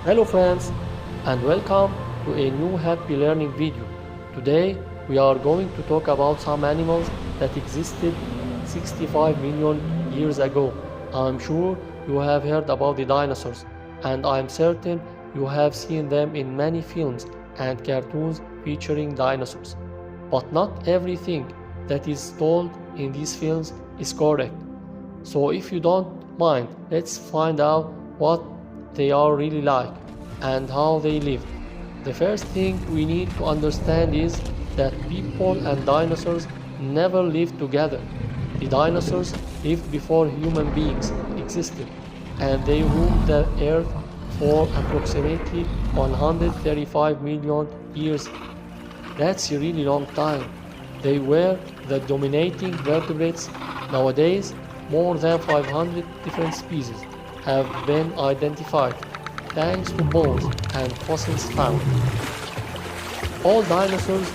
Hello friends, and welcome to a new happy learning video. Today we are going to talk about some animals that existed 65 million years ago. I'm sure you have heard about the dinosaurs, and I'm certain you have seen them in many films and cartoons featuring dinosaurs. But not everything that is told in these films is correct. So if you don't mind, let's find out what they are really like and how they lived. The first thing we need to understand is that people and dinosaurs never lived together. The dinosaurs lived before human beings existed, and they roamed the earth for approximately 135 million years. That's a really long time. They were the dominating vertebrates. Nowadays, more than 500 different species have been identified, thanks to bones and fossils found. All dinosaurs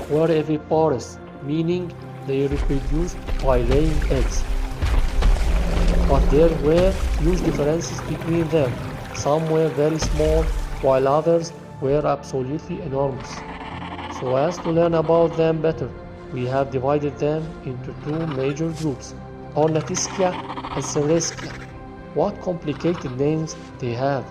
were oviparous, meaning they reproduced by laying eggs. But there were huge differences between them. Some were very small, while others were absolutely enormous. So as to learn about them better, we have divided them into two major groups, Ornithischia and Cereschia. What complicated names they have.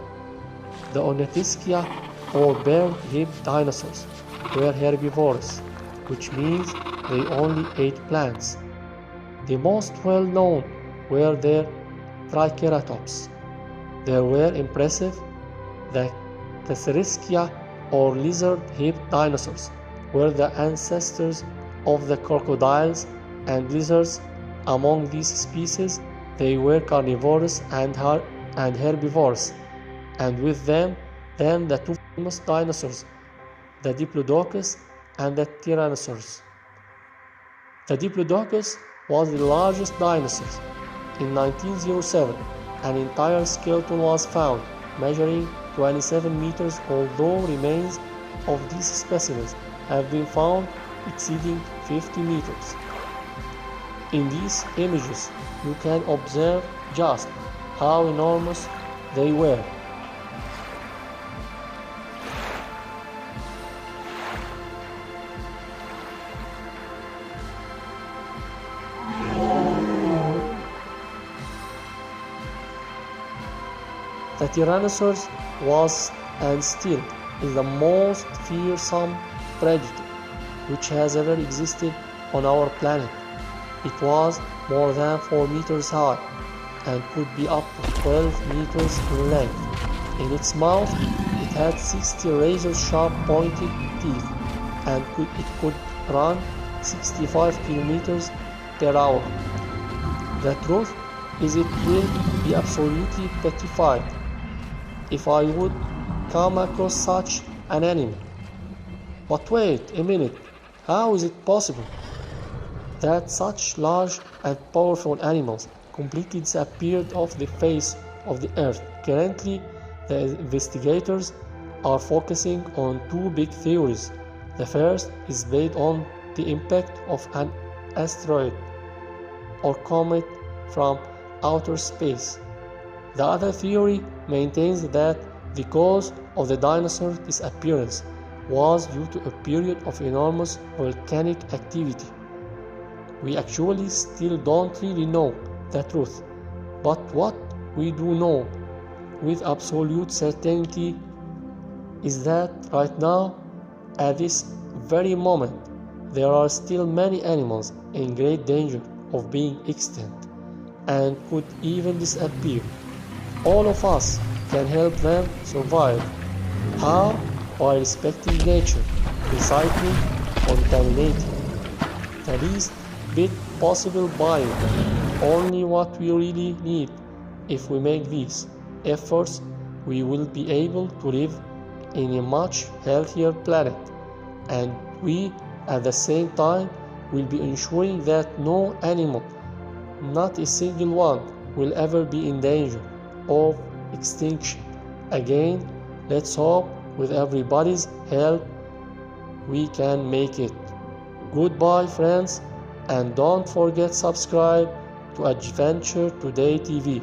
The Ornithischia, or bare-hipped dinosaurs, were herbivorous, which means they only ate plants. The most well-known were their Triceratops. They were impressive. The Cereschia, or lizard-hipped dinosaurs, were the ancestors of the crocodiles and lizards. Among these species, they were carnivorous and herbivores, and with them, then the two famous dinosaurs, the Diplodocus and the Tyrannosaurus. The Diplodocus was the largest dinosaur. In 1907, an entire skeleton was found, measuring 27 meters, although remains of these specimens have been found exceeding 50 meters. In these images, you can observe just how enormous they were. The Tyrannosaurus was and still is the most fearsome predator which has ever existed on our planet. It was more than 4 meters high and could be up to 12 meters in length. In its mouth, it had 60 razor-sharp pointed teeth, and it could run 65 kilometers per hour. The truth is, it will be absolutely petrified if I would come across such an animal. But wait a minute, how is it possible that such large and powerful animals completely disappeared off the face of the earth? Currently, the investigators are focusing on two big theories. The first is based on the impact of an asteroid or comet from outer space. The other theory maintains that the cause of the dinosaur disappearance was due to a period of enormous volcanic activity. We actually still don't really know the truth, but what we do know with absolute certainty is that right now, at this very moment, there are still many animals in great danger of being extinct and could even disappear. All of us can help them survive. How? By respecting nature, recycling, contaminating. The least bit possible buying only what we really need. If we make these efforts, we will be able to live in a much healthier planet, and we at the same time will be ensuring that no animal, not a single one, will ever be in danger of extinction. Again, let's hope with everybody's help we can make it. Goodbye friends, and don't forget subscribe to Adventure Today TV.